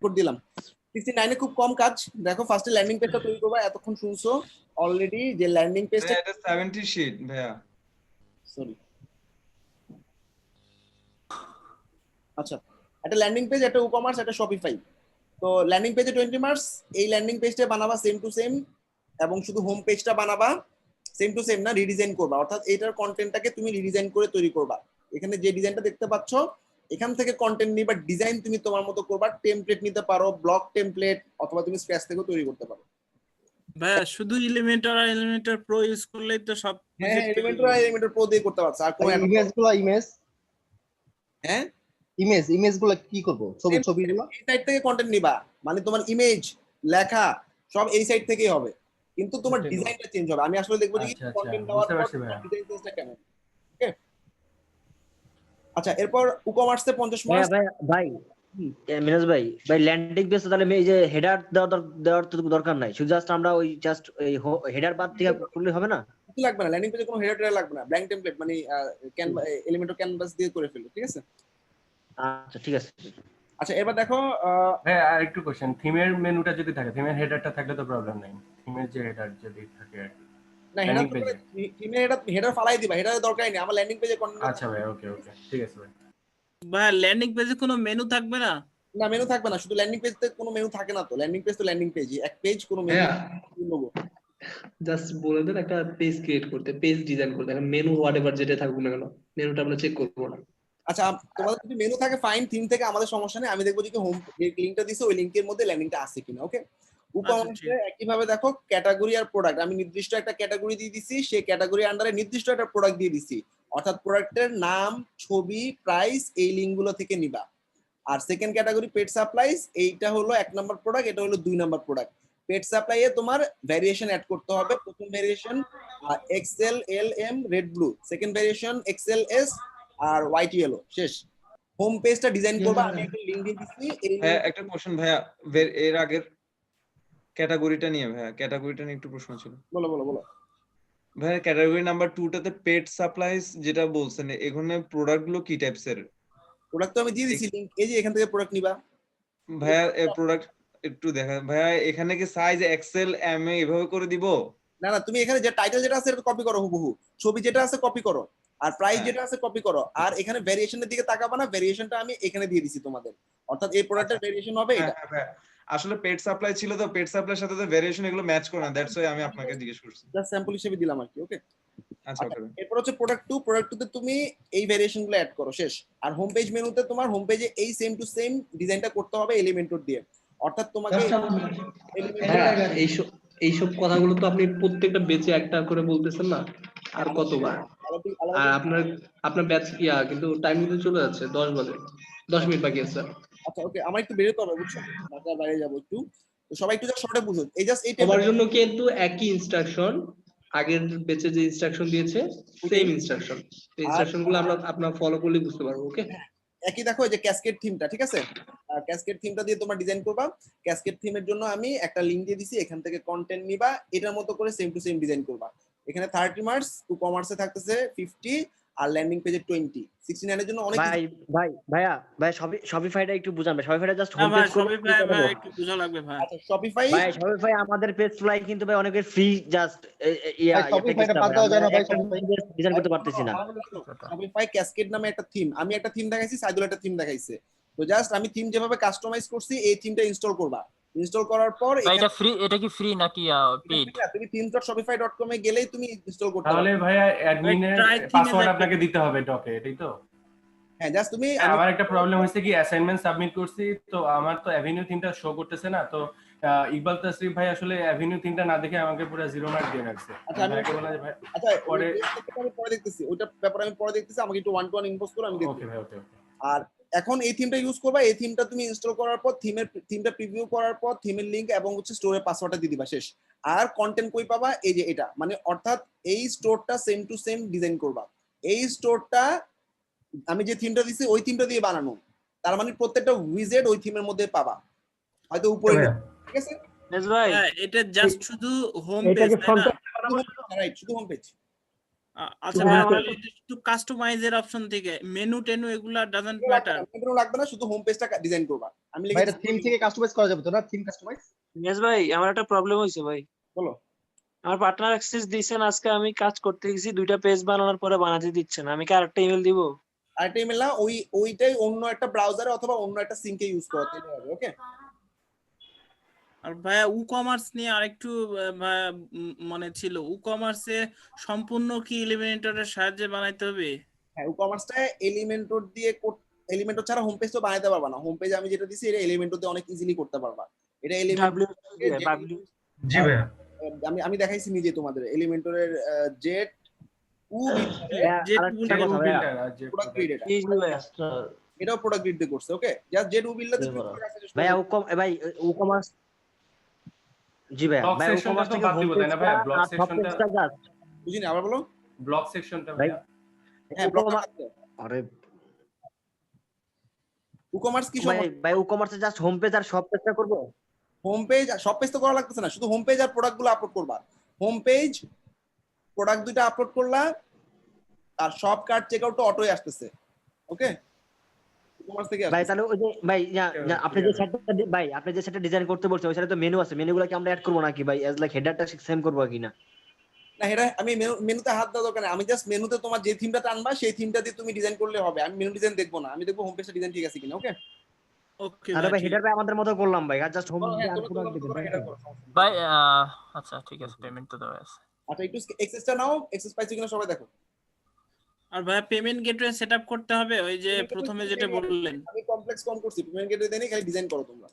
করে দিলাম। 69 এ খুব কম কাজ। দেখো ফার্স্টে ল্যান্ডিং পেজটা তৈরি করবা। এতক্ষণ শুনছো অলরেডি যে ল্যান্ডিং পেজটা, এটা 70 শীট ভাইয়া। সরি, আচ্ছা, একটা ল্যান্ডিং পেজ, একটা ই-কমার্স, একটা শপিফাই। তো ল্যান্ডিং পেজে 20 মার্কস, এই ল্যান্ডিং পেজটা বানাবা সেম টু সেম, এবং শুধু হোম পেজটা বানাবা সেম টু সেম না, রিডিজাইন করবা। অর্থাৎ এটার কন্টেন্টটাকে তুমি রিডিজাইন করে তৈরি করবা। এখানে যে ডিজাইনটা দেখতে পাচ্ছ এখান থেকে কন্টেন্ট নিবা, ডিজাইন তুমি তোমার মতো করবা। টেমপ্লেট নিতে পারো, ব্লক টেমপ্লেট, অথবা তুমি স্ক্র্যাচ থেকেও তৈরি করতে পারো। ভাইয়া শুধু এলিমেন্টর আর এলিমেন্টর প্রো ইউজ করলেই তো সব হ্যাঁ, এলিমেন্টর আর এলিমেন্টর প্রো দিয়ে করতে পারছো। আর কোনো হ্যাঁ ইমেজগুলো কি করব? ছবিগুলো এই সাইড থেকে কন্টেন্ট নিবা, মানে তোমার ইমেজ, লেখা সব এই সাইড থেকেই হবে, কিন্তু তোমার ডিজাইনটা চেঞ্জ হবে। আমি আসলে দেখবো যে কন্টেন্ট দেওয়ার পর ডিজাইন চেঞ্জটা কেমন। ওকে, আচ্ছা, এরপর ই-কমার্সে 50 মার্কস। ভাই মিনাজ ভাই ল্যান্ডিং পেজ তাহলে এই যে হেডার দেওয়ার তো দরকার নাই, শুধু জাস্ট আমরা ওই জাস্ট এই হেডার বাদ থেকে করলে হবে না? কিছু লাগবে না, ল্যান্ডিং পেজে কোনো হেডার লাগবে না, ব্ল্যাঙ্ক টেমপ্লেট মানে এলিমেন্টর ক্যানভাস দিয়ে করে ফেলো, ঠিক আছে? আচ্ছা ঠিক আছে। আচ্ছা, এবার দেখো ভাই আর একটু কোশ্চেন, থিমের মেনুটা যদি থাকে, থিমের হেডারটা থাকলে তো প্রবলেম নাই, থিমের যে হেডার যদি থাকে না, হেডার ফালাই দিবা, হেডারের দরকারই নেই আমার ল্যান্ডিং পেজে কন্টেন্ট। আচ্ছা ভাই, ওকে ঠিক আছে ভাই। ভাই ল্যান্ডিং পেজে কোনো মেনু থাকবে না? না, মেনু থাকবে না, শুধু ল্যান্ডিং পেজতে কোনো মেনু থাকে না। তো ল্যান্ডিং পেজ তো ল্যান্ডিং পেজই, এক পেজ, কোনো মেনু নেবো। জাস্ট বলে দেন একটা পেজ ক্রিয়েট করতে, পেজ ডিজাইন করতে, এখন মেনু হোয়াটএভার যেটা থাকুক না কেন, মেনুটা আমরা চেক করব না। আচ্ছা, তোমাদের যদি মেনু থাকে ফাইন, থিম থেকে আমাদের সমস্যা নেই। আমি দেখবো যে হোম যে লিংকটা দিছে ওই লিংকের মধ্যে ল্যান্ডিংটা আছে কিনা। ওকে, ই-কমার্সে একই ভাবে দেখো ক্যাটাগরি আর প্রোডাক্ট, আমি নির্দিষ্ট একটা ক্যাটাগরি দিয়ে দিছি, সেই ক্যাটাগরি আন্ডারে নির্দিষ্ট একটা প্রোডাক্ট দিয়ে দিছি। অর্থাৎ প্রোডাক্টের নাম, ছবি, প্রাইস, এই লিংকগুলো থেকে নিবা। আর সেকেন্ড ক্যাটাগরি পেট সাপ্লাইজ, এইটা হলো 1 নম্বর প্রোডাক্ট, এটা হলো 2 নম্বর প্রোডাক্ট। পেট সাপ্লাই এ তোমার ভেরিয়েশন অ্যাড করতে হবে। প্রথম variation XL L M red blue, second variation XL S আর হোয়াইট ইয়েলো, শেষ। হোম পেজটা ডিজাইন করবা, আমি একটা লিংক দিয়ে দিচ্ছি। হ্যাঁ, একটা কোশ্চেন ভাইয়া, এর আগের ক্যাটাগরিটা নিয়ে, ভাইয়া ক্যাটাগরিটা নিয়ে একটু প্রশ্ন ছিল। বলো। ভাইয়া ক্যাটাগরি নাম্বার 2 টাতে পেট সাপ্লাইজ যেটা বলছেন, এখানে প্রোডাক্ট গুলো কি টাইপসের? প্রোডাক্ট তো আমি দিয়ে দিছি লিংক, এই যে এখান থেকে প্রোডাক্ট নিবা। ভাইয়া প্রোডাক্ট একটু দেখা, ভাইয়া এখানে কি সাইজ এক্সেল এম এ এভাবে করে দিব? না, তুমি এখানে যে টাইটেল যেটা আছে এটা কপি করো হুবহু, ছবি যেটা আছে কপি করো, আর প্রাইস যেটা আছে কপি করো। আর এখানে ভেরিয়েশনের দিকে তাকাবা না, ভেরিয়েশনটা আমি এখানে দিয়ে দিছি তোমাদের। অর্থাৎ এই প্রোডাক্টের ভেরিয়েশন হবে এটা। হ্যাঁ, আসলে পেট সাপ্লাই ছিল, তো পেট সাপ্লাইয়ের সাথে তো ভেরিয়েশন এগুলো ম্যাচ করে না, দ্যাটস ওয়াই আমি আপনাকে জিজ্ঞেস করছি। জাস্ট স্যাম্পল হিসেবে দিলাম আর কি। ওকে, আচ্ছা ওকে। এরপর হচ্ছে প্রোডাক্ট 2, প্রোডাক্ট 2 তে তুমি এই ভেরিয়েশনগুলো অ্যাড করো, শেষ। আর হোম পেজ মেনুতে তোমার হোম পেজে এই সেম টু সেম ডিজাইনটা করতে হবে এলিমেন্টর দিয়ে। অর্থাৎ তোমাকে এইসব কথাগুলো তো আপনি প্রত্যেকটা বেচে একটা করে বলতেছেন না, আর কতবার? আর আপনার ব্যাচ কিন্তু টাইম কিন্তু চলে যাচ্ছে, 10 বাজে, 10 মিনিট বাকি আছে। আচ্ছা ওকে, আমার একটু বেরোতে হবে, বুঝছো, ঢাকার বাইরে যাবো একটু। তো সবাই একটু শর্টে বুঝো, এই জাস্ট এই সবার জন্য কিন্তু একই ইনস্ট্রাকশন, আগের ব্যাচে যে ইনস্ট্রাকশন দিয়েছে সেম ইনস্ট্রাকশন, ইনস্ট্রাকশনগুলো আমরা আপনারা ফলো করলে বুঝতে পারবো। ওকে, একই দেখো এই যে ক্যাসকেড থিমটা, ঠিক আছে? ক্যাসকেড থিমটা দিয়ে তোমরা ডিজাইন করবা। ক্যাসকেড থিমের জন্য আমি একটা লিংক দিয়ে দিছি, এখান থেকে কন্টেন্ট নিবা, এটার মতো করে সেম টু সেম ডিজাইন করবা। এখানে 30 মার্কস, ই-কমার্সে থাকতেছে 50, আর ল্যান্ডিং পেজে 20। 69 এর জন্য অনেক। ভাইয়া শপিফাইটা একটু বুঝান ভাই, শপিফাইটা জাস্ট হোম পেজ ভাই একটু বুঝা লাগবে ভাই। আচ্ছা, শপিফাই আমাদের পেজ ফ্লাই কিন্তু ভাই অনেকের ফ্রি, জাস্ট শপিফাইটা বাদ দাও জানা ভাই, ডিজাইন করতে পারতেছি না। শপিফাই ক্যাসকেড নামে একটা থিম, আমি একটা থিম দেখাইছি, সাইদুল একটা থিম দেখাইছে। তো জাস্ট আমি থিম যেভাবে কাস্টমাইজ করছি এই থিমটা ইনস্টল করবা। ইনস্টল করার পর এটা ফ্রি, এটা কি ফ্রি নাকি পেইড? তুমি themes.shopify.com এ গেলেই তুমি ইনস্টল করতে পারবে। তাহলে ভাইয়া অ্যাডমিনের পাসওয়ার্ড আপনাকে দিতে হবে ডকে, এটাই তো? হ্যাঁ, জাস্ট তুমি। আমার একটা প্রবলেম হয়েছে কি, অ্যাসাইনমেন্ট সাবমিট করছি, তো আমার তো অ্যাভিনিউ থিমটা শো করতেছে না। তো ইকবাল তাসরিফ ভাই আসলে অ্যাভিনিউ থিমটা না দেখে আমাকে পুরো 0 মার্ক দিয়ে রাখছে। আচ্ছা, পরে দেখতেছি, ওইটা ব্যাপারে আমি পরে দেখতেছি, আমাকে একটু 1-to-1 ইনবক্স করো, আমি দেখব। ওকে ভাই, ওকে। আর এখন এই থিমটা ইউজ করবা। এই থিমটা তুমি ইনস্টল করার পর থিমটা প্রিভিউ করার পর থিমের লিংক এবং স্টোরের পাসওয়ার্ডটা দিয়ে দিবা, শেষ। আর কন্টেন্ট কই পাবা? এই যে এটা, মানে অর্থাৎ এই স্টোরটা সেম টু সেম ডিজাইন করবা। এই স্টোরটা আমি যে থিমটা দিছি ওই থিমটা দিয়ে বানানো, তার মানে প্রত্যেকটা উইজেট ওই থিমের মধ্যে পাবা, হয়তো উপরে, ঠিক আছে? ভাই এটা জাস্ট শুধু হোম পেজ, তাই না? রাইট, শুধু হোম পেজ। আচ্ছা ভাই আমার একটু কাস্টমাইজের অপশন থেকে মেনু টেনু এগুলা ডাজন্ট ম্যাটার। কোনো লাগবে না, শুধু হোম পেজটা ডিজাইন করবা। আমি ভাই লিখে থিম থেকে কাস্টমাইজ করা যাবে তো না? থিম কাস্টমাইজ ইমেজ ভাই আমার একটা প্রবলেম হয়েছে ভাই। বলো। আমার পার্টনার অ্যাক্সেস দিয়েছেন, আজকে আমি কাজ করতে গেছি, 2টা পেজ বানানোর পরে বানাতে দিচ্ছে না। আমি কি আরেকটা ইমেল দিব? আরেকটা ইমেল না, ওইটাই অন্য একটা ব্রাউজারে অথবা অন্য একটা সিঙ্কে ইউজ করো তাহলে হবে। ওকে। আর ভাইয়া কমার্স নিয়ে আরেকটু ভাইয়া মনে ছিল, কমার্সে সম্পূর্ণ কি এলিমেন্টরের সাহায্যে বানাইতে হবে? হ্যাঁ, কমার্সটা এলিমেন্টর দিয়ে এলিমেন্টর ছাড়া হোম পেজ তো বানাতে পারবা না। হোম পেজ আমি যেটা দিছি এটা এলিমেন্টর দিয়ে অনেক ইজিলি করতে পারবা। এটা এলিমেন্টর জি ভাইয়া আমি দেখাইছি নিজে তোমাদের এলিমেন্টরের জেট প্রোডাক্ট গ্রিড এটাও প্রোডাক্ট গ্রিড দিয়ে করছে। ওকে, জাস্ট জেট বিল্ডাতে ভাইয়া ভাই কমার্স জি ভাইয়া ব্লক ভাই সেকশনটা কমার্স তো থেকে বাদ দিব তাই না ভাইয়া? ব্লক সেকশনটা বুঝিনি, আবার বলো। ব্লক সেকশনটা ভাই ভাইয়া হ্যাঁ, ব্লক আরে কমার্স কি ভাই কমার্সে জাস্ট হোম পেজ আর সব পেজটা করব? হোম পেজ সব পেজ তো করা লাগতেছে না, শুধু হোম পেজ আর প্রোডাক্ট গুলো আপলোড করবা। হোম পেজ প্রোডাক্ট দুইটা আপলোড করলা আর সব কার্ড চেক আউট অটোই আসতেছে। ওকে, কমার্স থেকে ভাই তাহলে ওই যে ভাই আপনি যে সেটটা ডিজাইন করতে বলছেন ওই সাথে তো মেনু আছে, মেনুগুলো কি আমরা অ্যাড করব নাকি ভাই? অ্যাজ লাইক হেডারটা সেম করব কিনা? না, এটা আমি মেনুতে হাত দেওয়া দরকার নেই। আমি জাস্ট মেনুতে তোমার যে থিমটা টানবা সেই থিমটা দিয়ে তুমি ডিজাইন করলে হবে। আমি মেনু ডিজাইন দেখবো না, আমি দেখবো হোম পেজটা ডিজাইন ঠিক আছে কিনা। ওকে ওকে আরে ভাই হেডার ভাই আমাদের মতো করলাম ভাই, আর জাস্ট হোম ভাই আচ্ছা ঠিক আছে, পেমেন্ট তো দেওয়া আছে। আচ্ছা, একটু এক্সেসটা নাও, এক্সেস পাইছো কিনা সবাই দেখো। আর ভাইয়া পেমেন্ট গেটওয়ে সেটআপ করতে হবে ওই যে প্রথমে যেটা বললেন। আমি কমপ্লেক্স কম করছি, পেমেন্ট গেটওয়ে দেনি, খালি ডিজাইন করো তোমরা।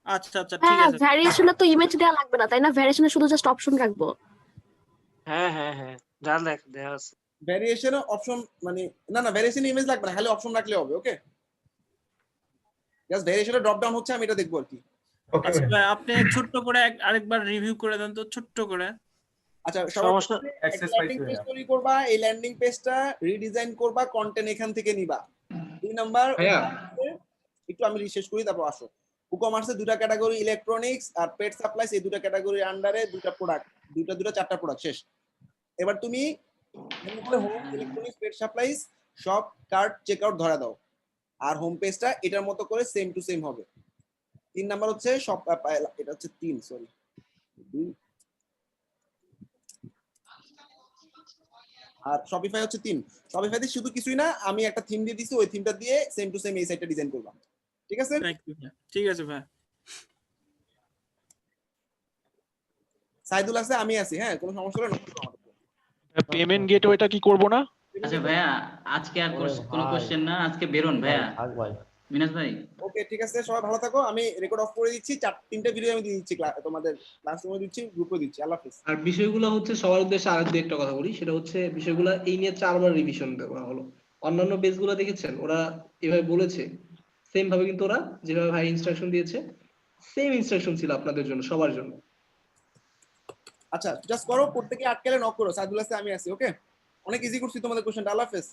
আচ্ছা আচ্ছা ঠিক হ্যাঁ আছে। ভ্যারিয়েশনে তো ইমেজ দেওয়া লাগবে না তাই না? ভ্যারিয়েশনে শুধু জাস্ট অপশন রাখবো। হ্যাঁ হ্যাঁ হ্যাঁ যা দেওয়া আছে। ভ্যারিয়েশনে অপশন মানে না ভ্যারিয়েশনে ইমেজ লাগবে না, খালি অপশন রাখলে হবে। ওকে, জাস্ট ভ্যারিয়েশনে ড্রপ ডাউন হচ্ছে, আমি এটা দেখবো আর কি। আচ্ছা ভাই আপনি ছোট্ট করে আরেকবার রিভিউ করে দেন তো, ছোট্ট করে। আচ্ছা, সমস্যা অ্যাক্সেস ল্যান্ডিং পেজ তৈরি করবা, এই ল্যান্ডিং পেজটা রিডিজাইন করবা, কন্টেন্ট এখান থেকে নিবা। 2 নাম্বার, ভাইয়া একটু আমি শেষ করি তারপর আসো। ই-কমার্সে দুটা ক্যাটাগরি, ইলেকট্রনিক্স আর পেট সাপ্লাইস, এই দুটা ক্যাটাগরির আন্ডারে দুটা প্রোডাক্ট, দুটা চারটা প্রোডাক্ট শেষ। এবার তুমি হোম, ইলেকট্রনিক্স, পেট সাপ্লাইস সব কার্ড চেক আউট ধরা দাও, আর হোম পেজটা এটার মতো করে সেম টু সেম হবে। 3 নাম্বার হচ্ছে সব, এটা হচ্ছে 3, সরি 2, আর শপিফাই হচ্ছে 3। শপিফাইতে শুধু কিছুই না, আমি একটা থিম দিয়ে দিছি, ওই থিমটা দিয়ে সেম টু সেম এই সাইটটা ডিজাইন করবা। ঠিক আছে? ঠিক আছে ভাই। সাইদুল আছে, আমি আছি। হ্যাঁ, কোনো সমস্যা হলে নক করো আমাকে। পেমেন্ট গেটওয়েটা কি করব না? আচ্ছা ভাইয়া, আজকে আর কোনো কোশ্চেন না, আজকে বেরোন ভাইয়া। মিনাজ ভাই ওকে, ঠিক আছে, সবাই ভালো থাকো। আমি রেকর্ড অফ করে দিচ্ছি, 3টা ভিডিও আমি দিয়ে দিচ্ছি, তোমাদের ক্লাসরুমে দিচ্ছি, গ্রুপে দিচ্ছি। আল্লাহ হাফেজ। আর বিষয়গুলো হচ্ছে সবার উদ্দেশ্যে আর একটা কথা বলি, সেটা হচ্ছে বিষয়গুলো এই নিয়ে 4বার রিভিশন দেওয়া হলো। অন্যান্য পেজগুলো দেখেছেন ওরা এভাবে বলেছে, সেম ভাবে কিন্তু ওরা যেভাবে ভাই ইনস্ট্রাকশন দিয়েছে সেম ইনস্ট্রাকশন ছিল আপনাদের জন্য, সবার জন্য। আচ্ছা, জাস্ট করো, প্রত্যেকে আটকালে নক করো। সাইদুল আছে, আমি আছি। ওকে, অনেক ইজি করছি তোমাদের কোশ্চেনটা। আল্লাহ হাফেজ।